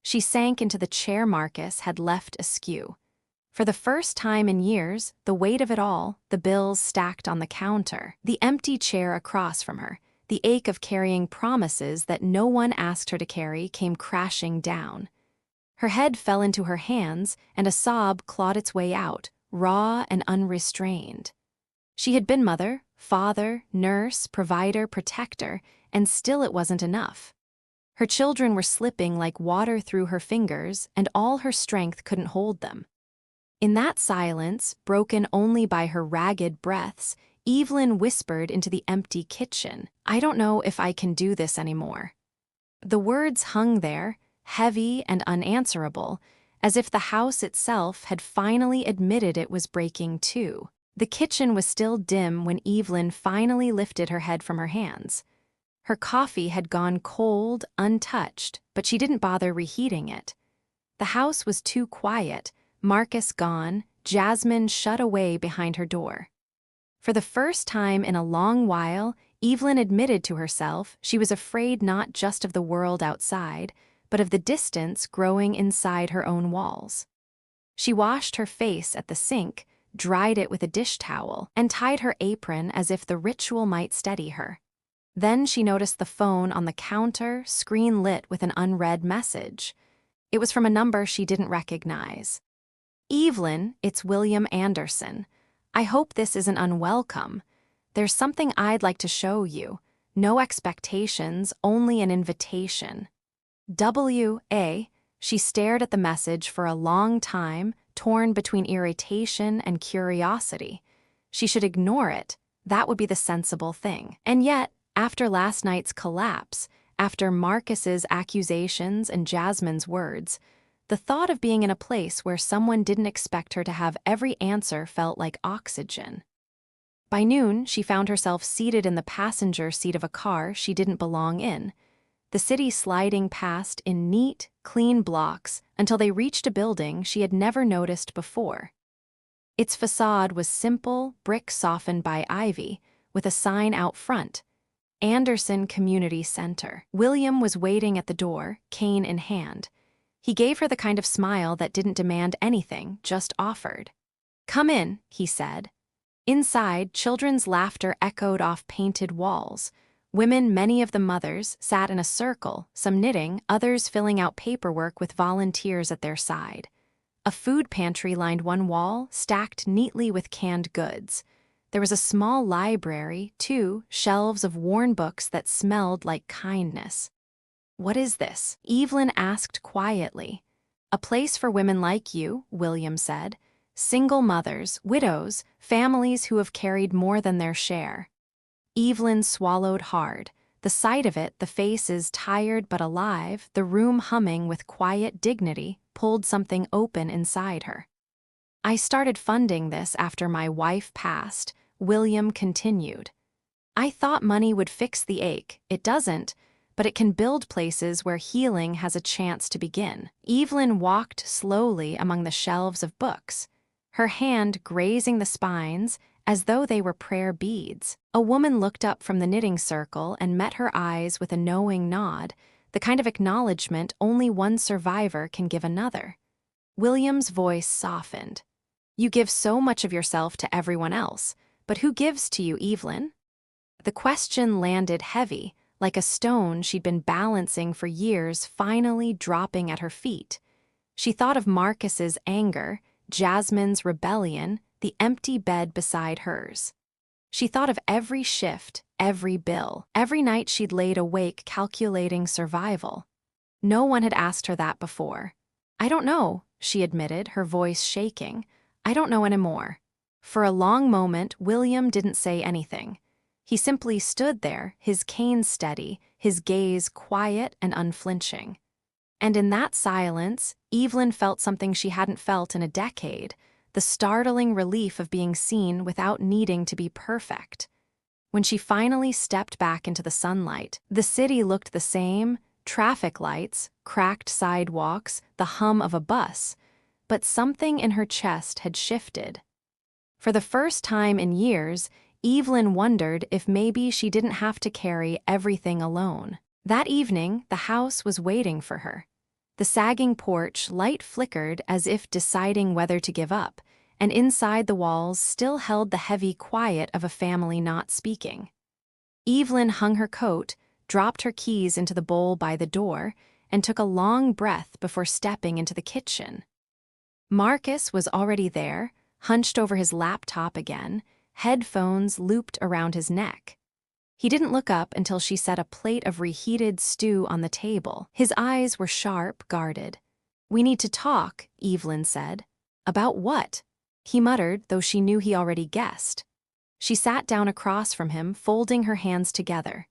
She sank into the chair Marcus had left askew. For the first time in years, the weight of it all, the bills stacked on the counter, the empty chair across from her, the ache of carrying promises that no one asked her to carry came crashing down. Her head fell into her hands, and a sob clawed its way out, raw and unrestrained. She had been mother, father, nurse, provider, protector, and still it wasn't enough. Her children were slipping like water through her fingers, and all her strength couldn't hold them. In that silence, broken only by her ragged breaths, Evelyn whispered into the empty kitchen, "I don't know if I can do this anymore." The words hung there, heavy and unanswerable, as if the house itself had finally admitted it was breaking too. The kitchen was still dim when Evelyn finally lifted her head from her hands. Her coffee had gone cold, untouched, but she didn't bother reheating it. The house was too quiet, Marcus gone, Jasmine shut away behind her door. For the first time in a long while, Evelyn admitted to herself she was afraid not just of the world outside, but of the distance growing inside her own walls. She washed her face at the sink, dried it with a dish towel, and tied her apron as if the ritual might steady her. Then she noticed the phone on the counter, screen lit with an unread message. It was from a number she didn't recognize. "Evelyn, it's William Anderson. I hope this isn't unwelcome. There's something I'd like to show you. No expectations, only an invitation." W.A. She stared at the message for a long time, torn between irritation and curiosity. She should ignore it. That would be the sensible thing. And yet, after last night's collapse, after Marcus's accusations and Jasmine's words, the thought of being in a place where someone didn't expect her to have every answer felt like oxygen. By noon, she found herself seated in the passenger seat of a car she didn't belong in, the city sliding past in neat, clean blocks until they reached a building she had never noticed before. Its facade was simple, brick softened by ivy, with a sign out front, Anderson Community Center. William was waiting at the door, cane in hand. He gave her the kind of smile that didn't demand anything, just offered. "Come in," he said. Inside, children's laughter echoed off painted walls. Women, many of them mothers, sat in a circle, some knitting, others filling out paperwork with volunteers at their side. A food pantry lined one wall, stacked neatly with canned goods. There was a small library, too, shelves of worn books that smelled like kindness. "What is this?" Evelyn asked quietly. "A place for women like you," William said. "Single mothers, widows, families who have carried more than their share." Evelyn swallowed hard. The sight of it, the faces tired but alive, the room humming with quiet dignity, pulled something open inside her. "I started funding this after my wife passed," William continued. "I thought money would fix the ache. It doesn't, but it can build places where healing has a chance to begin." Evelyn walked slowly among the shelves of books, her hand grazing the spines as though they were prayer beads. A woman looked up from the knitting circle and met her eyes with a knowing nod, the kind of acknowledgement only one survivor can give another. William's voice softened. "You give so much of yourself to everyone else, but who gives to you, Evelyn?" The question landed heavy, like a stone she'd been balancing for years finally dropping at her feet. She thought of Marcus's anger, Jasmine's rebellion, the empty bed beside hers. She thought of every shift, every bill, every night she'd laid awake calculating survival. No one had asked her that before. "I don't know," she admitted, her voice shaking. "I don't know anymore." For a long moment, William didn't say anything. He simply stood there, his cane steady, his gaze quiet and unflinching. And in that silence, Evelyn felt something she hadn't felt in a decade, the startling relief of being seen without needing to be perfect. When she finally stepped back into the sunlight, the city looked the same, traffic lights, cracked sidewalks, the hum of a bus, but something in her chest had shifted. For the first time in years, Evelyn wondered if maybe she didn't have to carry everything alone. That evening, the house was waiting for her. The sagging porch light flickered as if deciding whether to give up, and inside the walls still held the heavy quiet of a family not speaking. Evelyn hung her coat, dropped her keys into the bowl by the door, and took a long breath before stepping into the kitchen. Marcus was already there, hunched over his laptop again, headphones looped around his neck. He didn't look up until she set a plate of reheated stew on the table. His eyes were sharp, guarded. "We need to talk," Evelyn said. "About what?" He muttered, though she knew he already guessed. She sat down across from him, folding her hands together.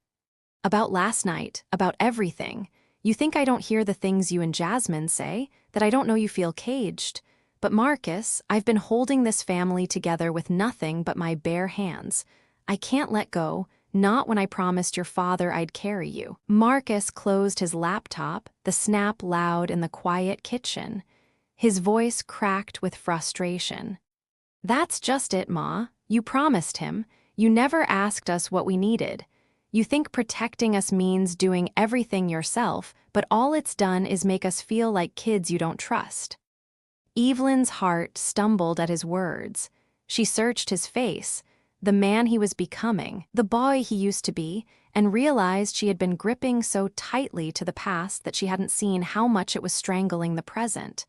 "About last night, about everything. You think I don't hear the things you and Jasmine say, that I don't know you feel caged. But Marcus, I've been holding this family together with nothing but my bare hands. I can't let go, not when I promised your father I'd carry you." Marcus closed his laptop, the snap loud in the quiet kitchen. His voice cracked with frustration. "That's just it, Ma. You promised him. You never asked us what we needed. You think protecting us means doing everything yourself, but all it's done is make us feel like kids you don't trust." Evelyn's heart stumbled at his words. She searched his face, the man he was becoming, the boy he used to be, and realized she had been gripping so tightly to the past that she hadn't seen how much it was strangling the present.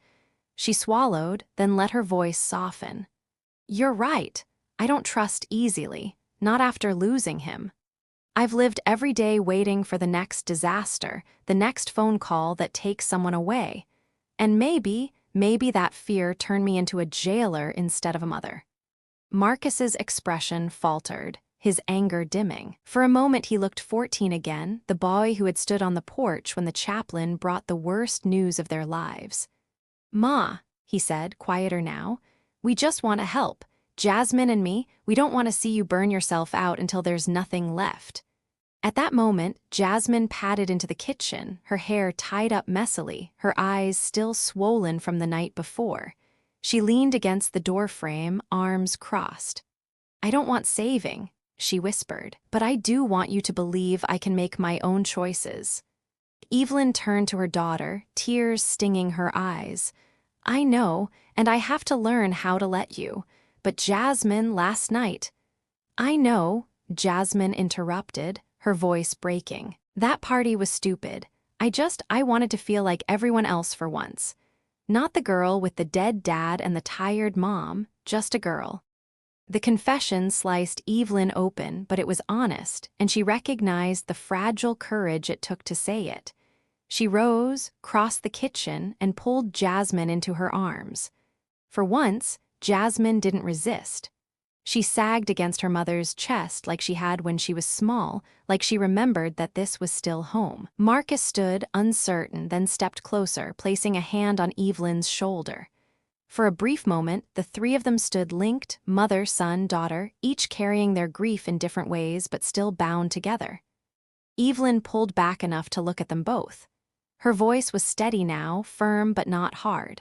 She swallowed, then let her voice soften. "You're right. I don't trust easily, not after losing him. I've lived every day waiting for the next disaster, the next phone call that takes someone away. And maybe that fear turned me into a jailer instead of a mother." Marcus's expression faltered, his anger dimming. For a moment he looked 14 again, the boy who had stood on the porch when the chaplain brought the worst news of their lives. "Ma," he said, quieter now, "we just want to help. Jasmine and me, we don't want to see you burn yourself out until there's nothing left." At that moment, Jasmine padded into the kitchen, her hair tied up messily, her eyes still swollen from the night before. She leaned against the doorframe, arms crossed. "I don't want saving," she whispered, "but I do want you to believe I can make my own choices." Evelyn turned to her daughter, tears stinging her eyes. "I know, and I have to learn how to let you. But Jasmine last night—" "I know," Jasmine interrupted, her voice breaking. "That party was stupid. I wanted to feel like everyone else for once. Not the girl with the dead dad and the tired mom, just a girl." The confession sliced Evelyn open, but it was honest, and she recognized the fragile courage it took to say it. She rose, crossed the kitchen, and pulled Jasmine into her arms. For once, Jasmine didn't resist. She sagged against her mother's chest like she had when she was small, like she remembered that this was still home. Marcus stood, uncertain, then stepped closer, placing a hand on Evelyn's shoulder. For a brief moment, the three of them stood linked, mother, son, daughter, each carrying their grief in different ways but still bound together. Evelyn pulled back enough to look at them both. Her voice was steady now, firm but not hard.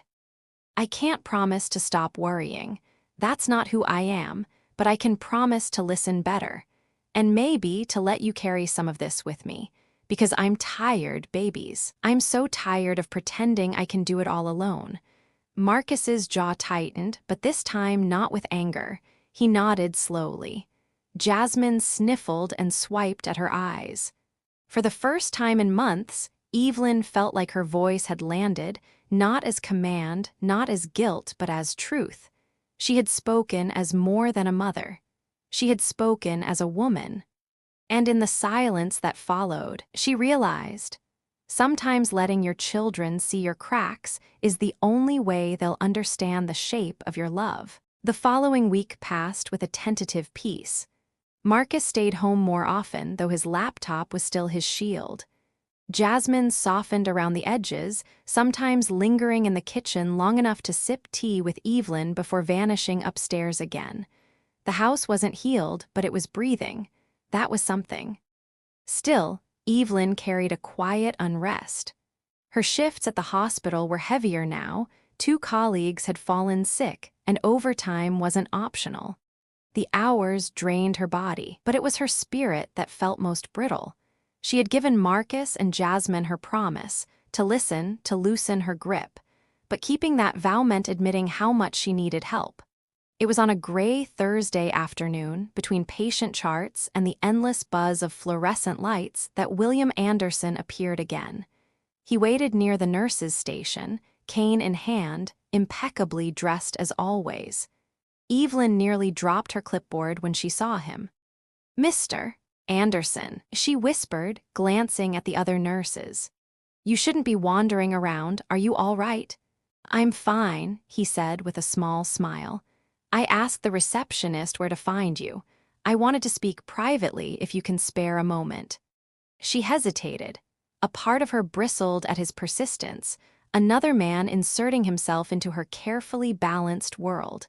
"I can't promise to stop worrying. That's not who I am, but I can promise to listen better. And maybe to let you carry some of this with me. Because I'm tired, babies. I'm so tired of pretending I can do it all alone." Marcus's jaw tightened, but this time not with anger. He nodded slowly. Jasmine sniffled and swiped at her eyes. For the first time in months, Evelyn felt like her voice had landed, not as command, not as guilt, but as truth. She had spoken as more than a mother. She had spoken as a woman. And in the silence that followed, she realized, sometimes letting your children see your cracks is the only way they'll understand the shape of your love. The following week passed with a tentative peace. Marcus stayed home more often, though his laptop was still his shield. Jasmine softened around the edges, sometimes lingering in the kitchen long enough to sip tea with Evelyn before vanishing upstairs again. The house wasn't healed, but it was breathing. That was something. Still, Evelyn carried a quiet unrest. Her shifts at the hospital were heavier now. 2 colleagues had fallen sick, and overtime wasn't optional. The hours drained her body, but it was her spirit that felt most brittle. She had given Marcus and Jasmine her promise, to listen, to loosen her grip, but keeping that vow meant admitting how much she needed help. It was on a gray Thursday afternoon, between patient charts and the endless buzz of fluorescent lights, that William Anderson appeared again. He waited near the nurse's station, cane in hand, impeccably dressed as always. Evelyn nearly dropped her clipboard when she saw him. "Mr. Anderson," she whispered, glancing at the other nurses. "You shouldn't be wandering around. Are you all right?" "I'm fine," he said with a small smile. "I asked the receptionist where to find you. I wanted to speak privately if you can spare a moment." She hesitated. A part of her bristled at his persistence, another man inserting himself into her carefully balanced world.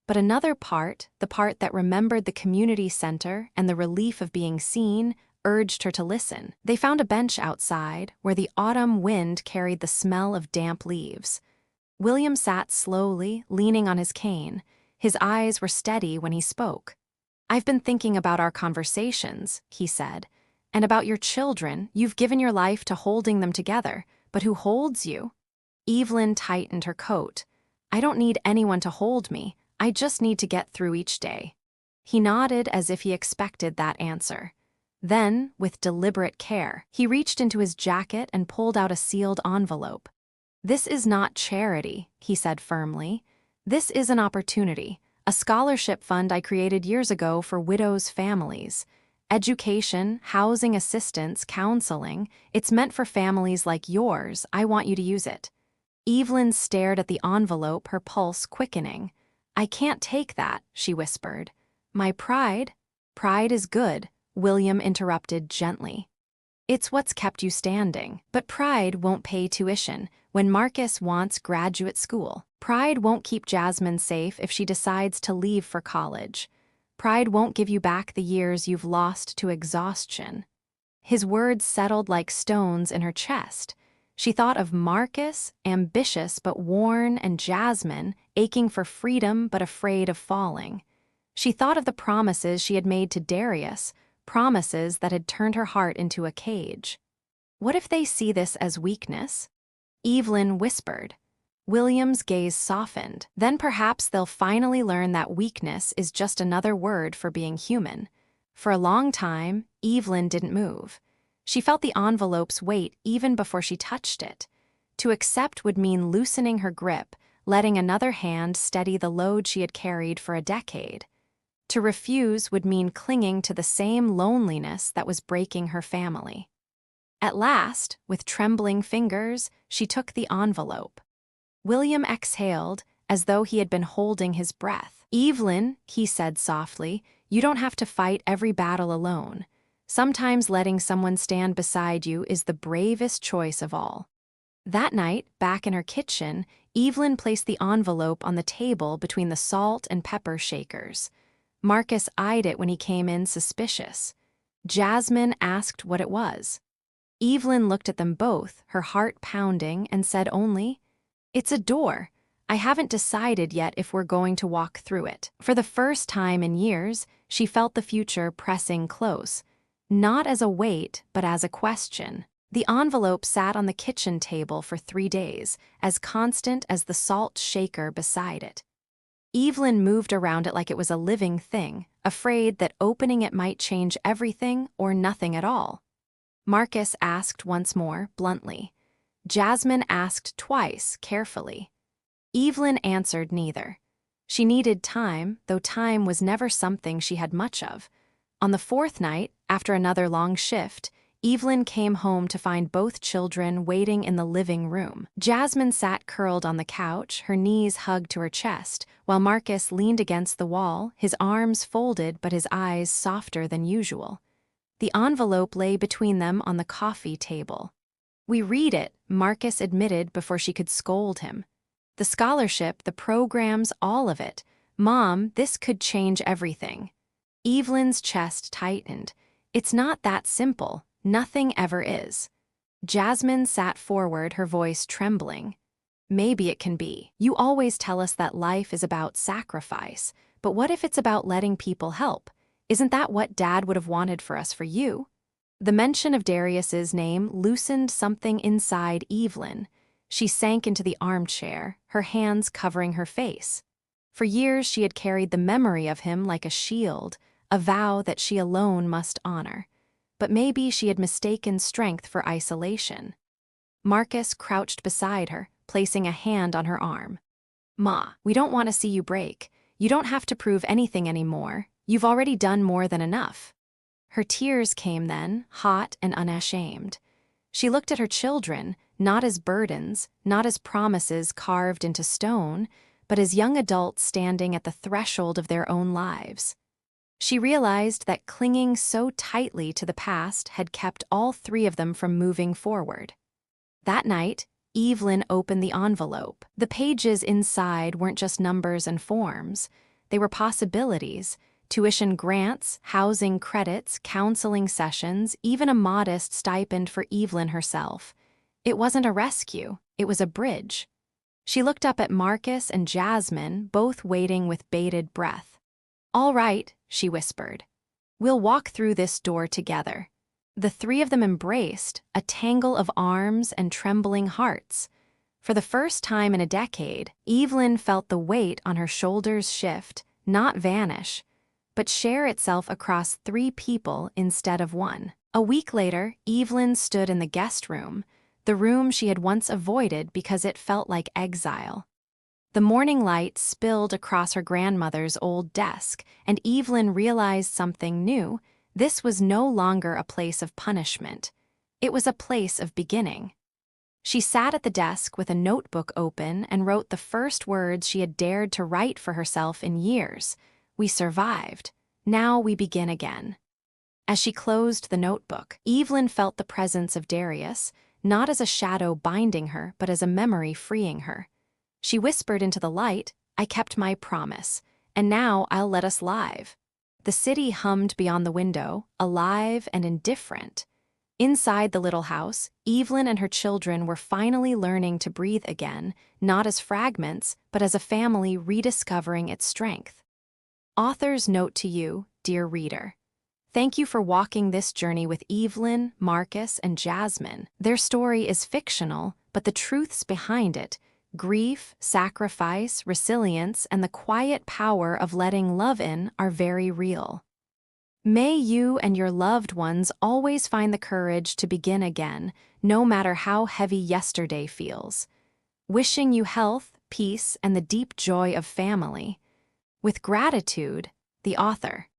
But another part, the part that remembered the community center and the relief of being seen, urged her to listen. They found a bench outside, where the autumn wind carried the smell of damp leaves. William sat slowly, leaning on his cane. His eyes were steady when he spoke. "I've been thinking about our conversations," he said, "and about your children. You've given your life to holding them together, but who holds you?" Evelyn tightened her coat. "I don't need anyone to hold me. I just need to get through each day." He nodded as if he expected that answer. Then, with deliberate care, he reached into his jacket and pulled out a sealed envelope. "This is not charity," he said firmly. "This is an opportunity, a scholarship fund I created years ago for widows' families. Education, housing assistance, counseling, it's meant for families like yours. I want you to use it." Evelyn stared at the envelope, her pulse quickening. "I can't take that," she whispered. "My pride?" "Pride is good," William interrupted gently. "It's what's kept you standing. But pride won't pay tuition when Marcus wants graduate school. Pride won't keep Jasmine safe if she decides to leave for college. Pride won't give you back the years you've lost to exhaustion." His words settled like stones in her chest. She thought of Marcus, ambitious but worn, and Jasmine, aching for freedom but afraid of falling. She thought of the promises she had made to Darius, promises that had turned her heart into a cage. What if they see this as weakness? Evelyn whispered. William's gaze softened. Then perhaps they'll finally learn that weakness is just another word for being human. For a long time, Evelyn didn't move. She felt the envelope's weight even before she touched it. To accept would mean loosening her grip, letting another hand steady the load she had carried for a decade. To refuse would mean clinging to the same loneliness that was breaking her family. At last, with trembling fingers, she took the envelope. William exhaled, as though he had been holding his breath. "Evelyn," he said softly, "you don't have to fight every battle alone. Sometimes letting someone stand beside you is the bravest choice of all." That night, back in her kitchen, Evelyn placed the envelope on the table between the salt and pepper shakers. Marcus eyed it when he came in, suspicious. Jasmine asked what it was. Evelyn looked at them both, her heart pounding, and said only, "It's a door. I haven't decided yet if we're going to walk through it." For the first time in years, she felt the future pressing close, not as a weight, but as a question. The envelope sat on the kitchen table for 3 days, as constant as the salt shaker beside it. Evelyn moved around it like it was a living thing, afraid that opening it might change everything or nothing at all. Marcus asked once more, bluntly. Jasmine asked twice, carefully. Evelyn answered neither. She needed time, though time was never something she had much of. On the 4th night, after another long shift, Evelyn came home to find both children waiting in the living room. Jasmine sat curled on the couch, her knees hugged to her chest, while Marcus leaned against the wall, his arms folded but his eyes softer than usual. The envelope lay between them on the coffee table. "We read it," Marcus admitted before she could scold him. "The scholarship, the programs, all of it. Mom, this could change everything." Evelyn's chest tightened. "It's not that simple. Nothing ever is." Jasmine sat forward, her voice trembling. Maybe it can be. You always tell us that life is about sacrifice, but what if it's about letting people help? Isn't that what Dad would have wanted for us for you? The mention of Darius's name loosened something inside Evelyn. She sank into the armchair, her hands covering her face. For years she had carried the memory of him like a shield, a vow that she alone must honor. But maybe she had mistaken strength for isolation. Marcus crouched beside her, placing a hand on her arm. "Ma, we don't want to see you break. You don't have to prove anything anymore. You've already done more than enough." Her tears came then, hot and unashamed. She looked at her children, not as burdens, not as promises carved into stone, but as young adults standing at the threshold of their own lives. She realized that clinging so tightly to the past had kept all three of them from moving forward. That night, Evelyn opened the envelope. The pages inside weren't just numbers and forms. They were possibilities: tuition grants, housing credits, counseling sessions, even a modest stipend for Evelyn herself. It wasn't a rescue, it was a bridge. She looked up at Marcus and Jasmine, both waiting with bated breath. "All right," she whispered. "We'll walk through this door together." The three of them embraced, a tangle of arms and trembling hearts. For the first time in a decade, Evelyn felt the weight on her shoulders shift, not vanish, but share itself across three people instead of one. A week later, Evelyn stood in the guest room, the room she had once avoided because it felt like exile. The morning light spilled across her grandmother's old desk, and Evelyn realized something new. This was no longer a place of punishment. It was a place of beginning. She sat at the desk with a notebook open and wrote the first words she had dared to write for herself in years. "We survived. Now we begin again." As she closed the notebook, Evelyn felt the presence of Darius, not as a shadow binding her, but as a memory freeing her. She whispered into the light, "I kept my promise, and now I'll let us live." The city hummed beyond the window, alive and indifferent. Inside the little house, Evelyn and her children were finally learning to breathe again, not as fragments, but as a family rediscovering its strength. Author's note to you, dear reader. Thank you for walking this journey with Evelyn, Marcus, and Jasmine. Their story is fictional, but the truths behind it, grief, sacrifice, resilience, and the quiet power of letting love in, are very real. May you and your loved ones always find the courage to begin again, no matter how heavy yesterday feels. Wishing you health, peace, and the deep joy of family. With gratitude, the author.